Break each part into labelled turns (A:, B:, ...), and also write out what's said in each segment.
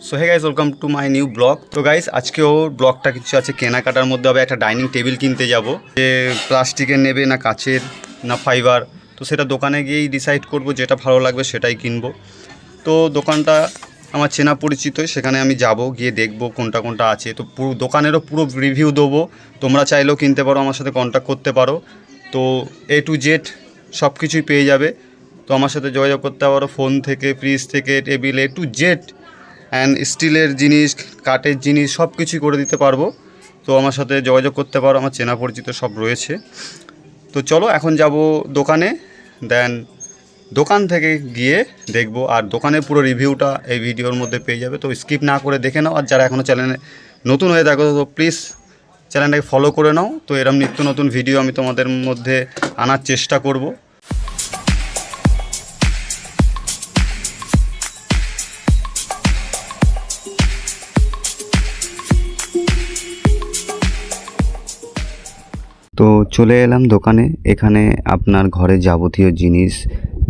A: So hey guys, welcome to my new blog. তো guys, আজকেও ব্লগটা কিছু আছে কেনাকাটার মধ্যে হবে। একটা ডাইনিং টেবিল কিনতে যাব, যে প্লাস্টিকের নেবে না কাচের না ফাইবার, তো সেটা দোকানে গিয়েই ডিসাইড করব, যেটা ভালো লাগবে সেটাই কিনবো। তো দোকানটা আমার চেনা পরিচিতই, সেখানে আমি যাব, গিয়ে দেখব কোনটা কোনটা আছে। তো পুরো দোকানেরও পুরো রিভিউ দেবো। তোমরা চাইলেও কিনতে পারো, আমার সাথে কন্ট্যাক্ট করতে পারো। তো A to Z সব কিছুই পেয়ে যাবে। তো আমার সাথে যোগাযোগ করতে পারো, ফোন থেকে, ফ্রিজ থেকে, table A to Z and স্টিলের জিনিস, কাঠের জিনিস সব কিছুই করে দিতে পারবো। তো আমার সাথে যোগাযোগ করতে পারো, আমার চেনা পরিচিত সব রয়েছে। তো চলো এখন যাব দোকানে, দেন দোকান থেকে গিয়ে দেখবো। আর দোকানের পুরো রিভিউটা এই ভিডিওর মধ্যে পেয়ে যাবে, তো স্কিপ না করে দেখে নাও। আর যারা এখনও চ্যানেলে নতুন হয়ে থাকো, তো প্লিজ চ্যানেলটাকে ফলো করে নাও। তো এরকম নিত্য নতুন ভিডিও আমি তোমাদের মধ্যে আনার চেষ্টা করব। তো চলে এলাম দোকানে। এখানে আপনার ঘরে যাবতীয় জিনিস,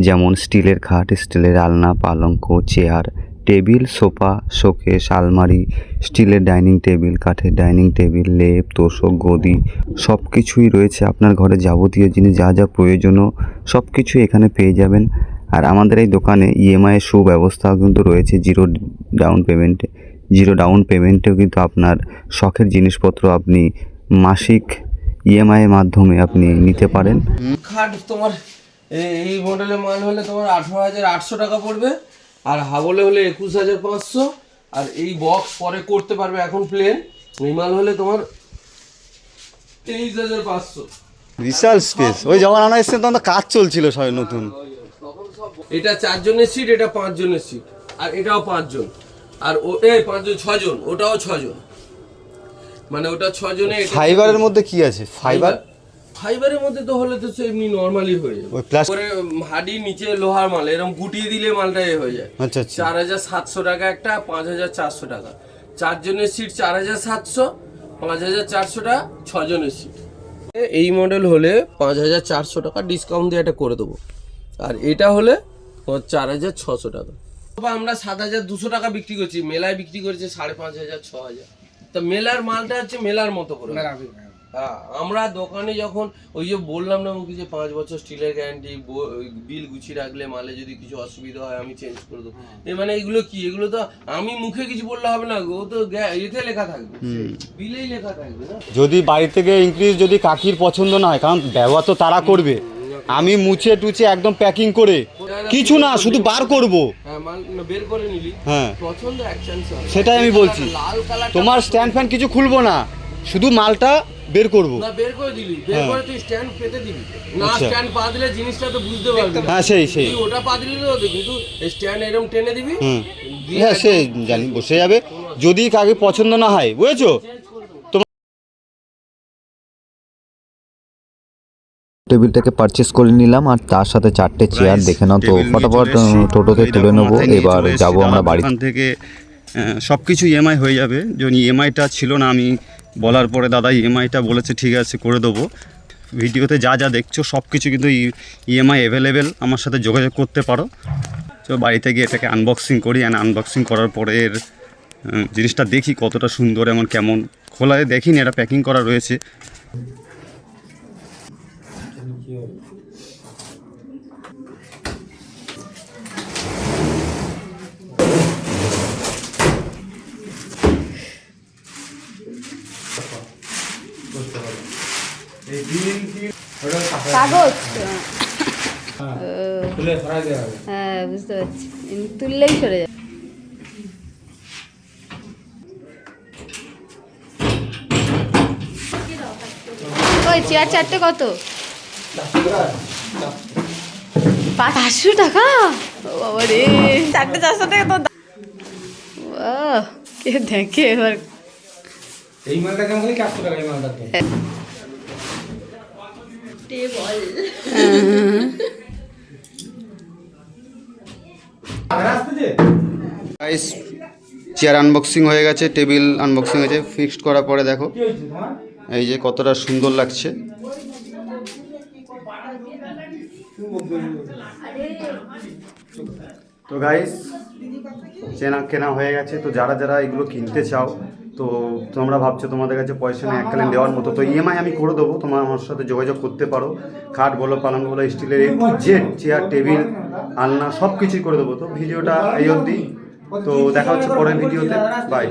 A: যেমন স্টিলের খাট, স্টিলের আলনা, পালঙ্ক, চেয়ার, টেবিল, সোফা, শোকেস, আলমারি, স্টিলের ডাইনিং টেবিল, কাঠের ডাইনিং টেবিল, লেপ, তোশক, গদি সব কিছুই রয়েছে। আপনার ঘরে যাবতীয় জিনিস যা যা প্রয়োজনীয় সব কিছুই এখানে পেয়ে যাবেন। আর আমাদের এই দোকানে ইএমআইয়ের সুব্যবস্থাও কিন্তু রয়েছে। জিরো ডাউন পেমেন্টেও কিন্তু আপনার শখের জিনিসপত্র আপনি মাসিক ইএমআই এর মাধ্যমে আপনি নিতে পারেন।
B: খাট তোমার এই মডেলের মাল হলে তোমার 18,800 টাকা পড়বে, আর হাবলে হলে 21,500। আর এই বক্স পরে করতে পারবে, এখন প্লেন এই মাল হলে তোমার 23,500।
A: বিশাল স্পেস। ওই যখন আনা এসছে তখন তো কাজ চলছিল সব নতুন।
B: এটা 4 জনের সিট, এটা 5 জনের সিট, আর এটাও 5 জন, আর ও 5 জন 6 জন, ওটাও 6 জন, মানে ওটা 6 জনে।
A: ফাইবারের মধ্যে কি আছে?
B: ফাইবারের মধ্যে তো হলে তো এমনি নরমালি হয়ে যাবে।
A: ওই প্লাস্টিক
B: পরে হাড়ি নিচে লোহার মাল, এরকম গুটিয়ে দিলে মালটা হয়ে যায়।
A: আচ্ছা আচ্ছা।
B: 4,700 টাকা একটা, 5,400 টাকা। 4 জনের সিট 4,700, 5,400 টাকা 6 জনের সিট। এই মডেল হলে 5,400 টাকা ডিসকাউন্ট দিয়ে এটা করে দেবো। আর এটা হলে 4,600 টাকা। আমরা 7,200 টাকা বিক্রি করছি, মেলায় বিক্রি করছে 5,500, 6,000। তা মেলার মালটা হচ্ছে মেলার মতো করে। হ্যাঁ, আমরা দোকানে যখন ওই যে বললাম না মুখে যে 5 বছর স্টিলের গ্যারান্টি, বিল গুছিয়ে রাখলে মালে যদি কিছু অসুবিধা হয় আমি চেঞ্জ করে দেবো। মানে এগুলো কি, এগুলো তো আমি মুখে কিছু বললে হবে না, ও তো এতে লেখা থাকবে, বিলেই লেখা থাকবে না।
A: যদি বাড়ি থেকে ইনক্রিজ যদি কাকির পছন্দ না হয়, কারণ ব্যবহার তো তারা করবে, আমি মুছে টুচে একদম প্যাকিং করে কিছু না, শুধু বার করব।
B: হ্যাঁ, মাল বের করে নিলি,
A: হ্যাঁ
B: পছন্দ অ্যাকশন।
A: সেটাই আমি বলছি। তোমার স্ট্যান্ড ফ্যান কিছু খুলবো না, শুধু মালটা বের করব।
B: না, বের করে দিলি, বের করে তুই স্ট্যান্ড পেতে দিবি না। স্ট্যান্ড পা দিলে জিনিসটা তো বুঝতে পারবি না।
A: হ্যাঁ সেই
B: তুই ওটা পা দিলি তো কিন্তু স্ট্যান্ড এরকম টেনে দিবি।
A: হ্যাঁ সে জানি, বসে যাবে। যদি কাকে পছন্দ না হয়, বুঝেছো?
C: টেবিলটাকে পারচেস করে নিলাম, আর তার সাথে 4টে চেয়ার দেখে নাও। তো ফটাফট টোটোতে তুলে নেবো, এবার যাবো আমরা বাড়ি
A: থেকে। সব কিছু ইএমআই হয়ে যাবে। যখন ইএমআইটা ছিল না, আমি বলার পরে দাদা ইএমআইটা বলেছে ঠিক আছে করে দেবো। ভিডিওতে যা যা দেখছো সব কিছু কিন্তু ইএমআই অ্যাভেলেবেল, আমার সাথে যোগাযোগ করতে পারো। তো বাড়িতে গিয়ে এটাকে আনবক্সিং করি, অ্যান্ড আনবক্সিং করার পরে এর জিনিসটা দেখি কতটা সুন্দর, এমন কেমন। খোলায় দেখিনি, এটা প্যাকিং করা রয়েছে।
D: কাগজ, হ্যাঁ বুঝতে পারছি, তুললেই সরে যাবে। ওই চেয়ার 4টে কত? 500 টাকা? বাবা রে, 4টে 400 টাকা তো। কে দেখে এবার
E: এই মালটা কেমন 400 টাকা? এই মালটা
A: গাইস, চেয়ার আনবক্সিং হয়ে গেছে, টেবিল আনবক্সিং হয়েছে। ফিক্সড করার পরে দেখো এই যে কতটা সুন্দর লাগছে। তো গাইস কেনা হয়ে গেছে। তো যারা যারা এগুলো কিনতে চাও, তো তোমরা ভাবছো তোমাদের কাছে পয়সা নেই এককালীন দেওয়ার মতো, তো ইএমআই আমি করে দেবো, তোমরা আমার সাথে যোগাযোগ করতে পারো। খাট বলো, পালং বলো, স্টিলের চেয়ার, টেবিল, আলনা সব কিছুই করে দেবো। তো ভিডিওটা এই অবধি, তো দেখা হচ্ছে পরের ভিডিওতে, বাই।